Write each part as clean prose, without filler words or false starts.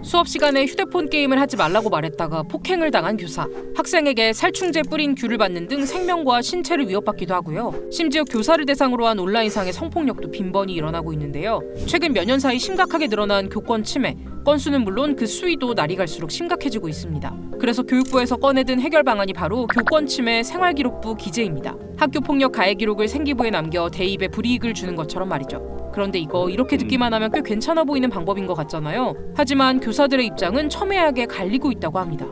수업 시간에 휴대폰 게임을 하지 말라고 말했다가 폭행을 당한 교사, 학생에게 살충제 뿌린 귤을 받는 등 생명과 신체를 위협받기도 하고요. 심지어 교사를 대상으로 한 온라인상의 성폭력도 빈번히 일어나고 있는데요. 최근 몇 년 사이 심각하게 늘어난 교권 침해, 건수는 물론 그 수위도 날이 갈수록 심각해지고 있습니다. 그래서 교육부에서 꺼내든 해결 방안이 바로 교권 침해 생활기록부 기재입니다. 학교 폭력 가해 기록을 생기부에 남겨 대입에 불이익을 주는 것처럼 말이죠. 그런데 이거 이렇게 듣기만 하면 꽤 괜찮아 보이는 방법인 것 같잖아요. 하지만 교사들의 입장은 첨예하게 갈리고 있다고 합니다.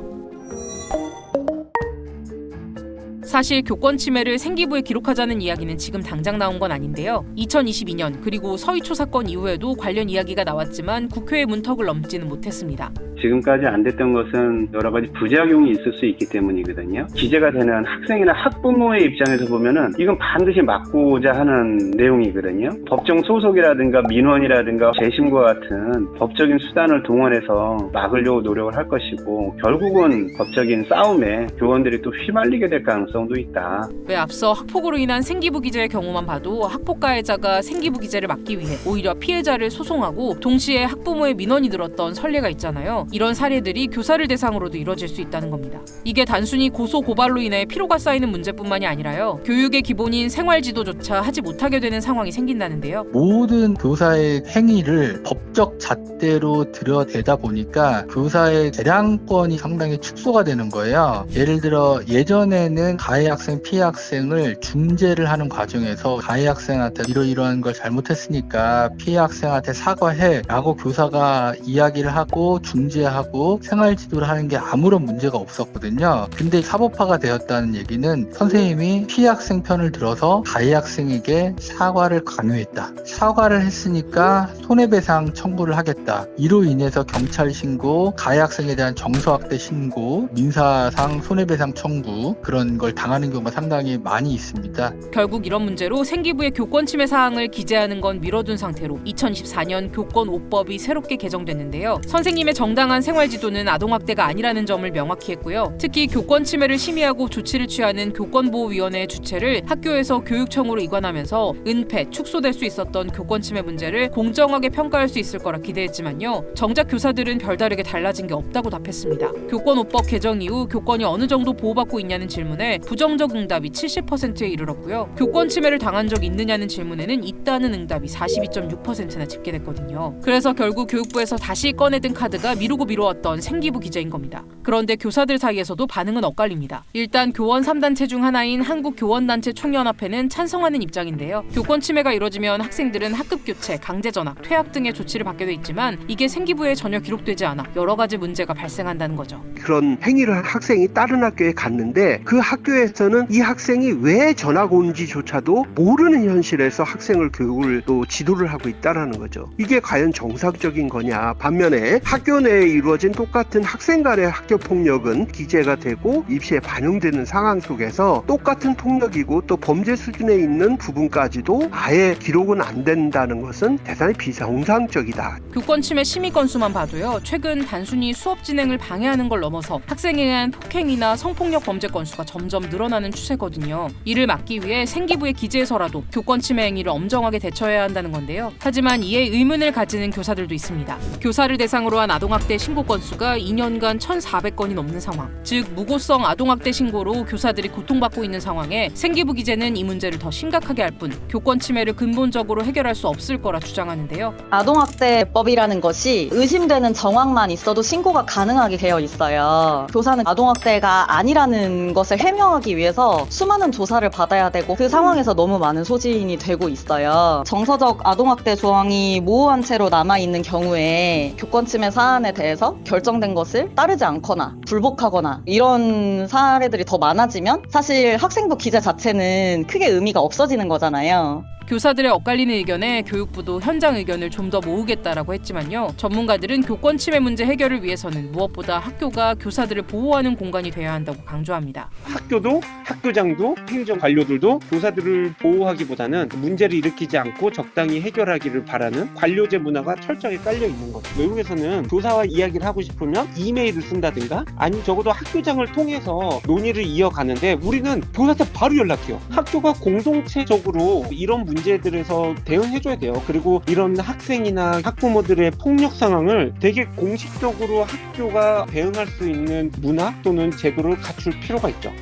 사실 교권 침해를 생기부에 기록하자는 이야기는 지금 당장 나온 건 아닌데요. 2022년 그리고 서희초 사건 이후에도 관련 이야기가 나왔지만 국회의 문턱을 넘지는 못했습니다. 지금까지 안 됐던 것은 여러 가지 부작용이 있을 수 있기 때문이거든요. 기재가 되는 학생이나 학부모의 입장에서 보면은 이건 반드시 막고자 하는 내용이거든요. 법정 소속이라든가 민원이라든가 재심과 같은 법적인 수단을 동원해서 막으려고 노력을 할 것이고 결국은 법적인 싸움에 교원들이 또 휘말리게 될 가능성도 있다. 왜 앞서 학폭으로 인한 생기부 기재의 경우만 봐도 학폭 가해자가 생기부 기재를 막기 위해 오히려 피해자를 소송하고 동시에 학부모의 민원이 늘었던 선례가 있잖아요. 이런 사례들이 교사를 대상으로도 이뤄질 수 있다는 겁니다. 이게 단순히 고소 고발로 인해 피로가 쌓이는 문제뿐만이 아니라요. 교육의 기본인 생활지도조차 하지 못하게 되는 상황이 생긴다는데요. 모든 교사의 행위를 법적 잣대로 들여대다 보니까 교사의 재량권이 상당히 축소가 되는 거예요. 예를 들어 예전에는 가해 학생, 피해 학생을 중재를 하는 과정에서 가해 학생한테 이러이러한 걸 잘못했으니까 피해 학생한테 사과해 라고 교사가 이야기를 하고 중재하고 생활지도를 하는 게 아무런 문제가 없었거든요. 근데 사법화가 되었다는 얘기는 선생님이 피해 학생 편을 들어서 가해 학생에게 사과를 강요했다. 사과를 했으니까 손해배상 청구를 하겠다. 이로 인해서 경찰 신고, 가해 학생에 대한 정서학대 신고, 민사상 손해배상 청구 그런 걸 당하는 경우가 상당히 많이 있습니다. 결국 이런 문제로 생기부의 교권 침해 사항을 기재하는 건 미뤄둔 상태로 2014년 교권 5법이 새롭게 개정됐는데요. 선생님의 정당한 생활지도는 아동학대가 아니라는 점을 명확히 했고요. 특히 교권 침해를 심의하고 조치를 취하는 교권보호위원회의 주체를 학교에서 교육청으로 이관하면서 은폐, 축소될 수 있었던 교권 침해 문제를 공정하게 평가할 수 있을 거라 기대했지만요. 정작 교사들은 별다르게 달라진 게 없다고 답했습니다. 교권 5법 개정 이후 교권이 어느 정도 보호받고 있냐는 질문에 부정적 응답이 70%에 이르렀고요. 교권 침해를 당한 적 있느냐는 질문에는 있다는 응답이 42.6%나 집계됐거든요. 그래서 결국 교육부에서 다시 꺼내든 카드가 미루어왔던 생기부 기재인 겁니다. 그런데 교사들 사이에서도 반응은 엇갈립니다. 일단 교원 3단체 중 하나인 한국교원단체 총연합회는 찬성하는 입장인데요. 교권 침해가 이뤄지면 학생들은 학급 교체, 강제 전학, 퇴학 등의 조치를 받게 돼 있지만 이게 생기부에 전혀 기록되지 않아 여러 가지 문제가 발생한다는 거죠. 그런 행위를 한 학생이 다른 학교에 갔는데 그 학교에서는 이 학생이 왜 전학 온지조차도 모르는 현실에서 학생을 교육을 또 지도를 하고 있다는 거죠. 이게 과연 정상적인 거냐. 반면에 학교 내에 이루어진 똑같은 학생 간의 학교 폭력은 기재가 되고 입시에 반영되는 상황 속에서 똑같은 폭력이고 또 범죄 수준에 있는 부분까지도 아예 기록은 안 된다는 것은 대단히 비정상적이다. 교권 침해 심의 건수만 봐도요. 최근 단순히 수업 진행을 방해하는 걸 넘어서 학생에 의한 폭행이나 성폭력 범죄 건수가 점점 늘어나는 추세거든요. 이를 막기 위해 생기부의 기재에서라도 교권 침해 행위를 엄정하게 대처해야 한다는 건데요. 하지만 이에 의문을 가지는 교사들도 있습니다. 교사를 대상으로 한 아동학대 신고 건수가 2년간 1,400건이 넘는 상황. 즉 무고성 아동학대 신고로 교사들이 고통받고 있는 상황에 생기부 기재는 이 문제를 더 심각하게 할 뿐 교권 침해를 근본적으로 해결할 수 없을 거라 주장하는데요. 아동학대법이라는 것이 의심되는 정황만 있어도 신고가 가능하게 되어 있어요. 교사는 아동학대가 아니라는 것을 해명하기 위해서 수많은 조사를 받아야 되고 그 상황에서 너무 많은 소진이 되고 있어요. 정서적 아동학대 조항이 모호한 채로 남아있는 경우에 교권 침해 사안에 대해서 결정된 것을 따르지 않거나 불복하거나 이런 사례들이 더 많아지면 사실 학생부 기재 자체는 크게 의미가 없어지는 거잖아요. 교사들의 엇갈리는 의견에 교육부도 현장 의견을 좀 더 모으겠다라고 했지만요. 전문가들은 교권 침해 문제 해결을 위해서는 무엇보다 학교가 교사들을 보호하는 공간이 돼야 한다고 강조합니다. 학교도 학교장도 행정 관료들도 교사들을 보호하기보다는 문제를 일으키지 않고 적당히 해결하기를 바라는 관료제 문화가 철저하게 깔려 있는 거죠. 외국에서는 교사와 이야기를 하고 싶으면 이메일을 쓴다든가 아니면 적어도 학교장을 통해서 논의를 이어가는데 우리는 교사한테 바로 연락해요. 학교가 공동체적으로 이런 문제들에서 대응해줘야 돼요. 그리고 이런 학생이나 학부모들의 폭력 상황을 되게 공식적으로 학교가 대응할 수 있는 문화 또는 제도를 갖출 필요가 있죠.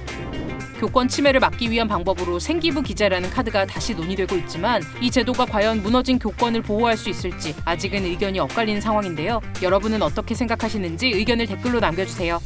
교권 침해를 막기 위한 방법으로 생기부 기재라는 카드가 다시 논의되고 있지만 이 제도가 과연 무너진 교권을 보호할 수 있을지 아직은 의견이 엇갈리는 상황인데요. 여러분은 어떻게 생각하시는지 의견을 댓글로 남겨주세요.